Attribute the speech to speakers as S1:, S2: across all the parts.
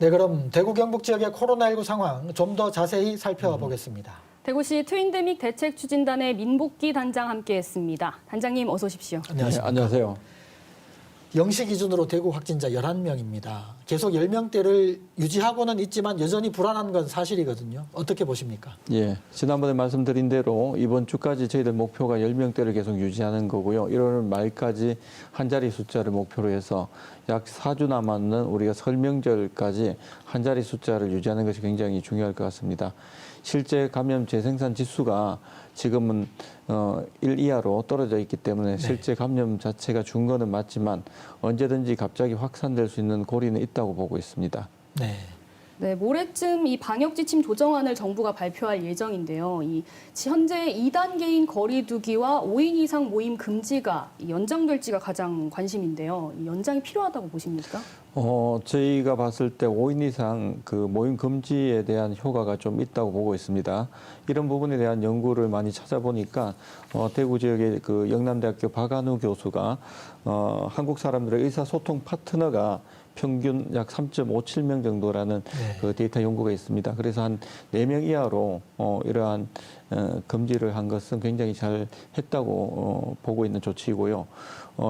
S1: 네, 그럼 대구 경북 지역의 코로나19 상황 좀 더 자세히 살펴보겠습니다.
S2: 대구시 트윈데믹 대책 추진단의 민복기 단장 함께했습니다. 단장님 어서 오십시오.
S1: 안녕하십니까.
S3: 네, 안녕하세요.
S1: 0시 기준으로 대구 확진자 11명입니다. 계속 10명대를 유지하고는 있지만 여전히 불안한 건 사실이거든요. 어떻게 보십니까?
S3: 예, 지난번에 말씀드린 대로 이번 주까지 저희들 목표가 10명대를 계속 유지하는 거고요. 1월 말까지 한 자리 숫자를 목표로 해서 약 4주 남았는 우리가 설 명절까지 한 자리 숫자를 유지하는 것이 굉장히 중요할 것 같습니다. 실제 감염 재생산 지수가 지금은 1 이하로 떨어져 있기 때문에 실제 감염 자체가 준 거는 맞지만 언제든지 갑자기 확산될 수 있는 고리는 있다고 보고 있습니다.
S1: 네.
S2: 네, 모레쯤 이 방역 지침 조정안을 정부가 발표할 예정인데요. 현재 2단계인 거리두기와 5인 이상 모임 금지가 연장될지가 가장 관심인데요. 이 연장이 필요하다고 보십니까?
S3: 저희가 봤을 때 5인 이상 그 모임 금지에 대한 효과가 좀 있다고 보고 있습니다. 이런 부분에 대한 연구를 많이 찾아보니까 대구 지역의 그 영남대학교 박한우 교수가 한국 사람들의 의사소통 파트너가 평균 약 3.57명 정도라는 그 데이터 연구가 있습니다. 그래서 한 4명 이하로 이러한 금지를 한 것은 굉장히 잘 했다고 보고 있는 조치이고요.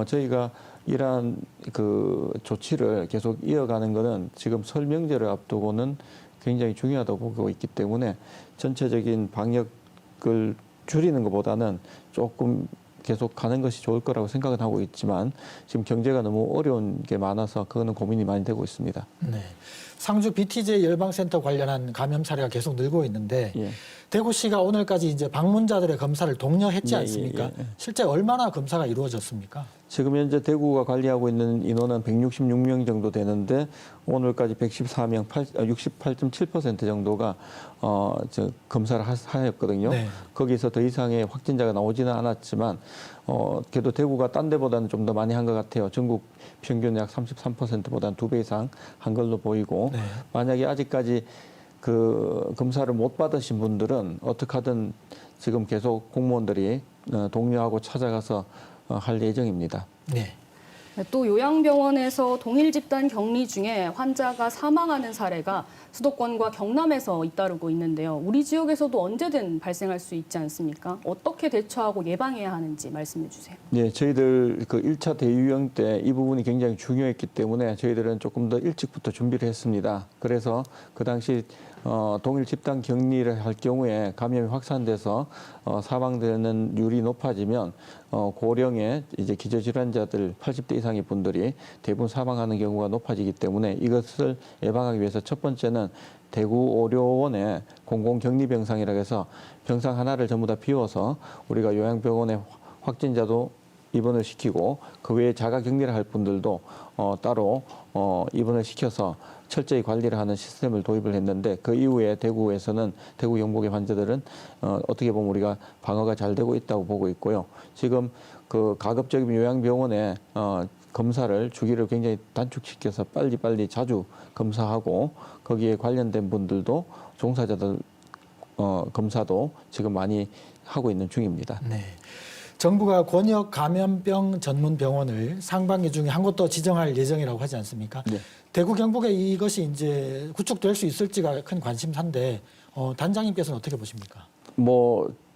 S3: 저희가 이러한 그 조치를 계속 이어가는 것은 지금 설 명절을 앞두고는 굉장히 중요하다고 보고 있기 때문에 전체적인 방역을 줄이는 것보다는 조금 계속 가는 것이 좋을 거라고 생각은 하고 있지만 지금 경제가 너무 어려운 게 많아서 그거는 고민이 많이 되고 있습니다.
S1: 네. 상주 BTJ 열방센터 관련한 감염 사례가 계속 늘고 있는데
S3: 예.
S1: 대구시가 오늘까지 이제 방문자들의 검사를 독려했지 않습니까?
S3: 예.
S1: 실제 얼마나 검사가 이루어졌습니까?
S3: 지금 현재 대구가 관리하고 있는 인원은 166명 정도 되는데 오늘까지 114명, 68.7% 정도가 검사를 하였거든요.
S1: 네.
S3: 거기서 더 이상의 확진자가 나오지는 않았지만 그래도 대구가 딴 데보다는 좀 더 많이 한 것 같아요. 전국 평균 약 33%보다는 2배 이상 한 걸로 보이고
S1: 네.
S3: 만약에 아직까지 그 검사를 못 받으신 분들은 어떻게 하든 지금 계속 공무원들이 독려하고 찾아가서 할 예정입니다.
S1: 네.
S2: 또 요양병원에서 동일 집단 격리 중에 환자가 사망하는 사례가 수도권과 경남에서 잇따르고 있는데요. 우리 지역에서도 언제든 발생할 수 있지 않습니까? 어떻게 대처하고 예방해야 하는지 말씀해 주세요.
S3: 네, 저희들 그 1차 대유행 때 이 부분이 굉장히 중요했기 때문에 저희들은 조금 더 일찍부터 준비를 했습니다. 그래서 그 당시 동일 집단 격리를 할 경우에 감염이 확산돼서 사망되는 율이 높아지면 고령의 이제 기저질환자들 80대 이상의 분들이 대부분 사망하는 경우가 높아지기 때문에 이것을 예방하기 위해서 첫 번째는 대구 의료원에 공공격리병상이라고 해서 병상 하나를 전부 다 비워서 우리가 요양병원에 확진자도 입원을 시키고 그 외에 자가 격리를 할 분들도 따로 입원을 시켜서 철저히 관리를 하는 시스템을 도입을 했는데 그 이후에 대구에서는 대구 영북의 환자들은 어떻게 보면 우리가 방어가 잘 되고 있다고 보고 있고요. 지금 그 가급적인 요양병원에 검사를 주기를 굉장히 단축시켜서 빨리빨리 자주 검사하고 거기에 관련된 분들도 종사자들 검사도 지금 많이 하고 있는 중입니다.
S1: 네. 정부가 권역 감염병 전문 병원을 상반기 중에 한 곳 더 지정할 예정이라고 하지 않습니까?
S3: 네.
S1: 대구 경북에 이것이 이제 구축될 수 있을지가 큰 관심사인데 단장님께서는 어떻게 보십니까?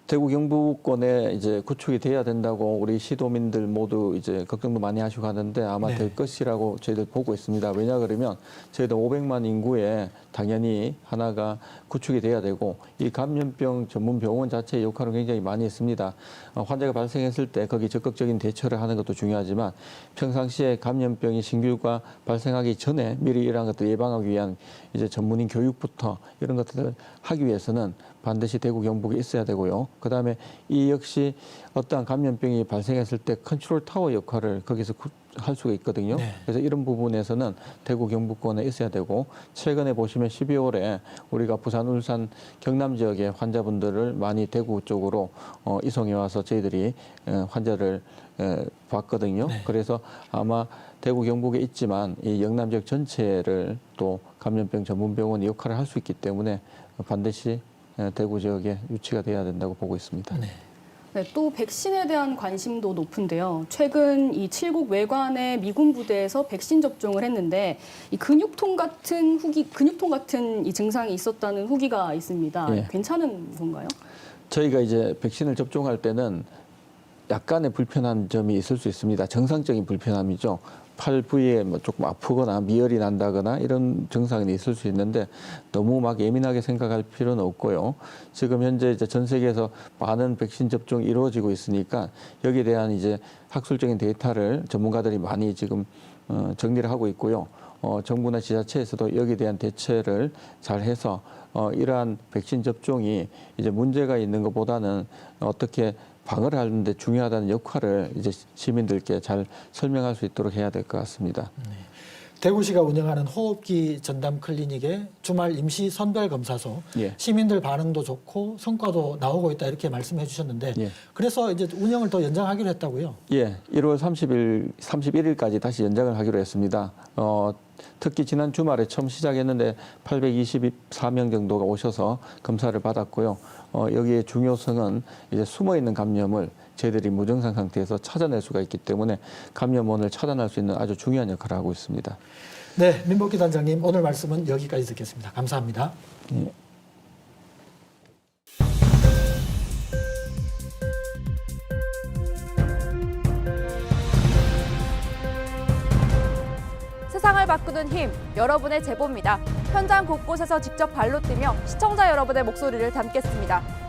S3: 대구 경북권에 이제 구축이 돼야 된다고 우리 시도민들 모두 이제 걱정도 많이 하시고 하는데 아마
S1: 네.
S3: 될 것이라고 저희들 보고 있습니다. 왜냐 그러면 저희들 500만 인구에 당연히 하나가 구축이 돼야 되고 이 감염병 전문 병원 자체의 역할은 굉장히 많이 했습니다. 환자가 발생했을 때 거기 적극적인 대처를 하는 것도 중요하지만 평상시에 감염병이 신규가 발생하기 전에 미리 이러한 것들 예방하기 위한 이제 전문인 교육부터 이런 것들을 하기 위해서는 반드시 대구 경북에 있어야 되고요. 그다음에 이 역시 어떠한 감염병이 발생했을 때 컨트롤 타워 역할을 거기서 할 수가 있거든요.
S1: 네.
S3: 그래서 이런 부분에서는 대구 경북권에 있어야 되고 최근에 보시면 12월에 우리가 부산, 울산, 경남 지역의 환자분들을 많이 대구 쪽으로 이송해 와서 저희들이 환자를 봤거든요.
S1: 네.
S3: 그래서 아마 대구 경북에 있지만 이 영남 지역 전체를 또 감염병 전문병원이 역할을 할 수 있기 때문에 반드시 대구 지역에 유치가 돼야 된다고 보고 있습니다.
S1: 네.
S2: 네, 또 백신에 대한 관심도 높은데요. 최근 이 7국 외관의 미군 부대에서 백신 접종을 했는데 이 근육통 같은 이 증상이 있었다는 후기가 있습니다.
S3: 예.
S2: 괜찮은 건가요?
S3: 저희가 이제 백신을 접종할 때는 약간의 불편한 점이 있을 수 있습니다. 정상적인 불편함이죠. 팔 부위에 뭐 조금 아프거나 미열이 난다거나 이런 증상이 있을 수 있는데 너무 막 예민하게 생각할 필요는 없고요. 지금 현재 이제 전 세계에서 많은 백신 접종이 이루어지고 있으니까 여기에 대한 이제 학술적인 데이터를 전문가들이 많이 지금 정리를 하고 있고요. 정부나 지자체에서도 여기에 대한 대처를 잘 해서 이러한 백신 접종이 이제 문제가 있는 것보다는 어떻게 방어를 하는데 중요하다는 역할을 이제 시민들께 잘 설명할 수 있도록 해야 될 것 같습니다.
S1: 대구시가 운영하는 호흡기 전담 클리닉의 주말 임시 선별 검사소
S3: 예.
S1: 시민들 반응도 좋고 성과도 나오고 있다 이렇게 말씀해 주셨는데
S3: 예.
S1: 그래서 이제 운영을 더 연장하기로 했다고요?
S3: 예, 1월 31일까지 다시 연장을 하기로 했습니다. 특히 지난 주말에 처음 시작했는데 824명 정도가 오셔서 검사를 받았고요. 여기에 중요성은 이제 숨어 있는 감염을 저희들이 무증상 상태에서 찾아낼 수가 있기 때문에 감염원을 차단할 수 있는 아주 중요한 역할을 하고 있습니다.
S1: 네, 민복기 단장님 오늘 말씀은 여기까지 듣겠습니다. 감사합니다.
S3: 예.
S4: 세상을 바꾸는 힘, 여러분의 제보입니다. 현장 곳곳에서 직접 발로 뛰며 시청자 여러분의 목소리를 담겠습니다.